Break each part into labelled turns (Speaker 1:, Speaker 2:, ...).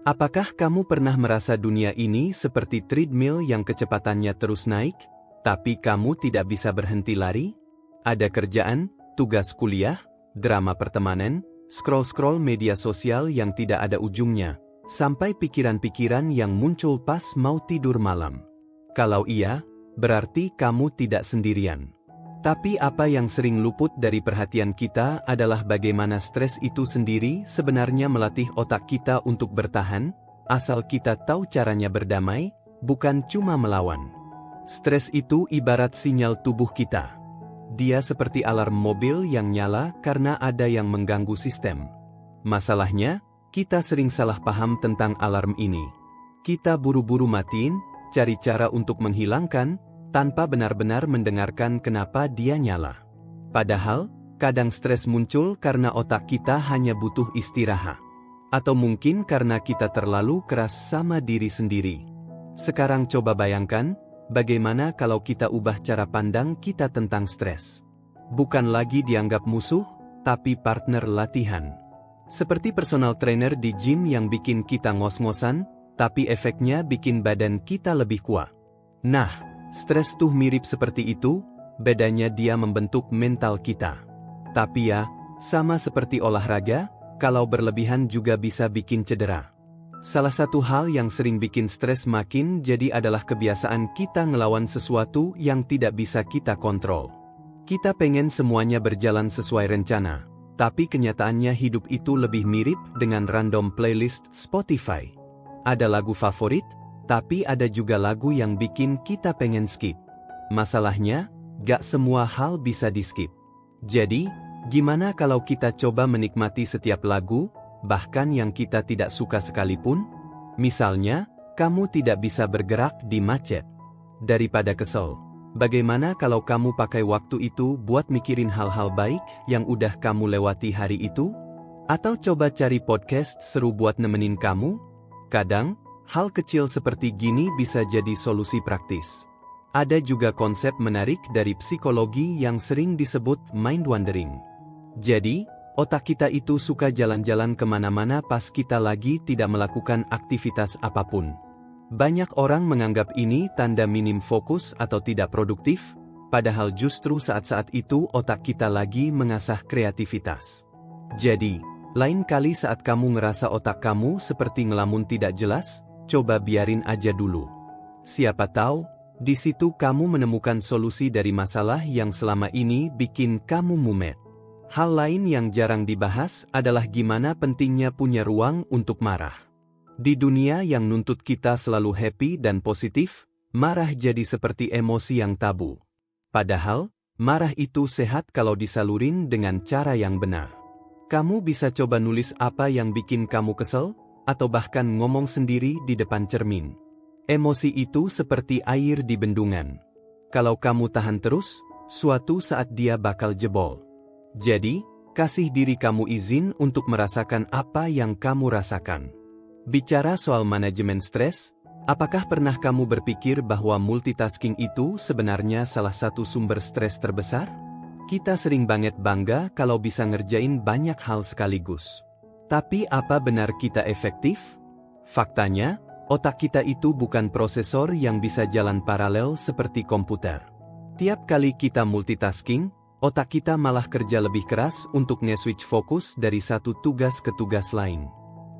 Speaker 1: Apakah kamu pernah merasa dunia ini seperti treadmill yang kecepatannya terus naik, tapi kamu tidak bisa berhenti lari? Ada kerjaan, tugas kuliah, drama pertemanan, scroll-scroll media sosial yang tidak ada ujungnya, sampai pikiran-pikiran yang muncul pas mau tidur malam. Kalau iya, berarti kamu tidak sendirian. Tapi apa yang sering luput dari perhatian kita adalah bagaimana stres itu sendiri sebenarnya melatih otak kita untuk bertahan, asal kita tahu caranya berdamai, bukan cuma melawan. Stres itu ibarat sinyal tubuh kita. Dia seperti alarm mobil yang nyala karena ada yang mengganggu sistem. Masalahnya, kita sering salah paham tentang alarm ini. Kita buru-buru matiin, cari cara untuk menghilangkan, tanpa benar-benar mendengarkan kenapa dia nyala. Padahal, kadang stres muncul karena otak kita hanya butuh istirahat. Atau mungkin karena kita terlalu keras sama diri sendiri. Sekarang coba bayangkan, bagaimana kalau kita ubah cara pandang kita tentang stres. Bukan lagi dianggap musuh, tapi partner latihan. Seperti personal trainer di gym yang bikin kita ngos-ngosan, tapi efeknya bikin badan kita lebih kuat. Nah, stres tuh mirip seperti itu, bedanya dia membentuk mental kita. Tapi ya, sama seperti olahraga, kalau berlebihan juga bisa bikin cedera. Salah satu hal yang sering bikin stres makin jadi adalah kebiasaan kita ngelawan sesuatu yang tidak bisa kita kontrol. Kita pengen semuanya berjalan sesuai rencana, tapi kenyataannya hidup itu lebih mirip dengan random playlist Spotify. Ada lagu favorit, tapi ada juga lagu yang bikin kita pengen skip. Masalahnya, gak semua hal bisa di-skip. Jadi, gimana kalau kita coba menikmati setiap lagu, bahkan yang kita tidak suka sekalipun? Misalnya, kamu tidak bisa bergerak di macet. Daripada kesel, bagaimana kalau kamu pakai waktu itu buat mikirin hal-hal baik yang udah kamu lewati hari itu? Atau coba cari podcast seru buat nemenin kamu? Kadang, hal kecil seperti gini bisa jadi solusi praktis. Ada juga konsep menarik dari psikologi yang sering disebut mind wandering. Jadi, otak kita itu suka jalan-jalan kemana-mana pas kita lagi tidak melakukan aktivitas apapun. Banyak orang menganggap ini tanda minim fokus atau tidak produktif, padahal justru saat-saat itu otak kita lagi mengasah kreativitas. Jadi, lain kali saat kamu ngerasa otak kamu seperti ngelamun tidak jelas, coba biarin aja dulu. Siapa tahu, di situ kamu menemukan solusi dari masalah yang selama ini bikin kamu mumet. Hal lain yang jarang dibahas adalah gimana pentingnya punya ruang untuk marah. Di dunia yang nuntut kita selalu happy dan positif, marah jadi seperti emosi yang tabu. Padahal, marah itu sehat kalau disalurin dengan cara yang benar. Kamu bisa coba nulis apa yang bikin kamu kesel, atau bahkan ngomong sendiri di depan cermin. Emosi itu seperti air di bendungan. Kalau kamu tahan terus, suatu saat dia bakal jebol. Jadi, kasih diri kamu izin untuk merasakan apa yang kamu rasakan. Bicara soal manajemen stres, apakah pernah kamu berpikir bahwa multitasking itu sebenarnya salah satu sumber stres terbesar? Kita sering banget bangga kalau bisa ngerjain banyak hal sekaligus. Tapi apa benar kita efektif? Faktanya, otak kita itu bukan prosesor yang bisa jalan paralel seperti komputer. Tiap kali kita multitasking, otak kita malah kerja lebih keras untuk nge-switch fokus dari satu tugas ke tugas lain.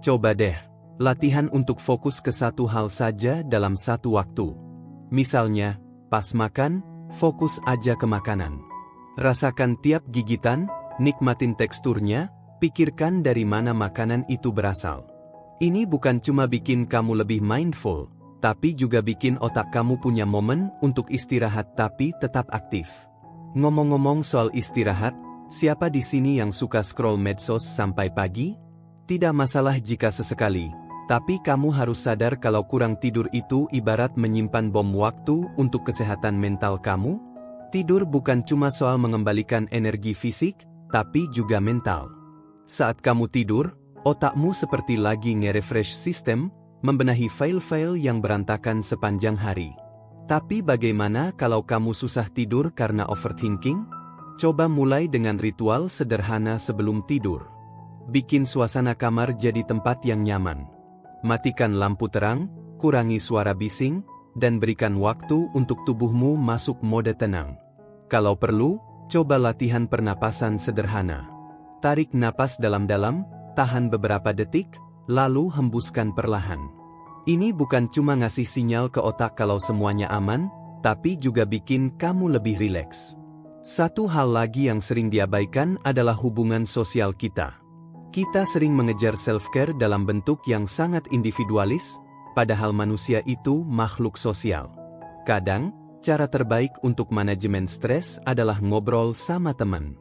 Speaker 1: Coba deh, latihan untuk fokus ke satu hal saja dalam satu waktu. Misalnya, pas makan, fokus aja ke makanan. Rasakan tiap gigitan, nikmatin teksturnya, pikirkan dari mana makanan itu berasal. Ini bukan cuma bikin kamu lebih mindful, tapi juga bikin otak kamu punya momen untuk istirahat tapi tetap aktif. Ngomong-ngomong soal istirahat, siapa di sini yang suka scroll medsos sampai pagi? Tidak masalah jika sesekali, tapi kamu harus sadar kalau kurang tidur itu ibarat menyimpan bom waktu untuk kesehatan mental kamu. Tidur bukan cuma soal mengembalikan energi fisik, tapi juga mental. Saat kamu tidur, otakmu seperti lagi nge-refresh sistem, membenahi file-file yang berantakan sepanjang hari. Tapi bagaimana kalau kamu susah tidur karena overthinking? Coba mulai dengan ritual sederhana sebelum tidur. Bikin suasana kamar jadi tempat yang nyaman. Matikan lampu terang, kurangi suara bising, dan berikan waktu untuk tubuhmu masuk mode tenang. Kalau perlu, coba latihan pernapasan sederhana. Tarik napas dalam-dalam, tahan beberapa detik, lalu hembuskan perlahan. Ini bukan cuma ngasih sinyal ke otak kalau semuanya aman, tapi juga bikin kamu lebih rileks. Satu hal lagi yang sering diabaikan adalah hubungan sosial kita. Kita sering mengejar self-care dalam bentuk yang sangat individualis, padahal manusia itu makhluk sosial. Kadang, cara terbaik untuk manajemen stres adalah ngobrol sama teman.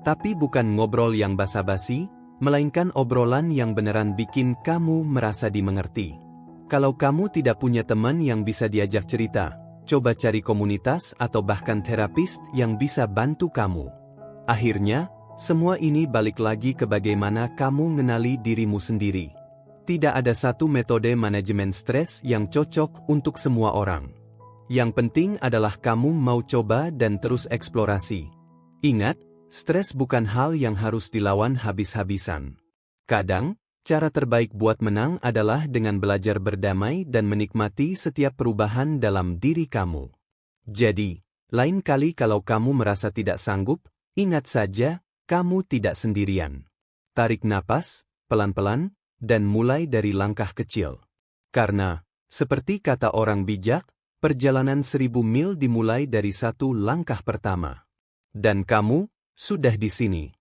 Speaker 1: Tapi bukan ngobrol yang basa-basi, melainkan obrolan yang beneran bikin kamu merasa dimengerti. Kalau kamu tidak punya teman yang bisa diajak cerita, coba cari komunitas atau bahkan terapis yang bisa bantu kamu. Akhirnya, semua ini balik lagi ke bagaimana kamu mengenali dirimu sendiri. Tidak ada satu metode manajemen stres yang cocok untuk semua orang. Yang penting adalah kamu mau coba dan terus eksplorasi. Ingat, stres bukan hal yang harus dilawan habis-habisan. Kadang, cara terbaik buat menang adalah dengan belajar berdamai dan menikmati setiap perubahan dalam diri kamu. Jadi, lain kali kalau kamu merasa tidak sanggup, ingat saja, kamu tidak sendirian. Tarik napas, pelan-pelan, dan mulai dari langkah kecil. Karena, seperti kata orang bijak, perjalanan 1000 mil dimulai dari satu langkah pertama. Dan kamu, sudah di sini.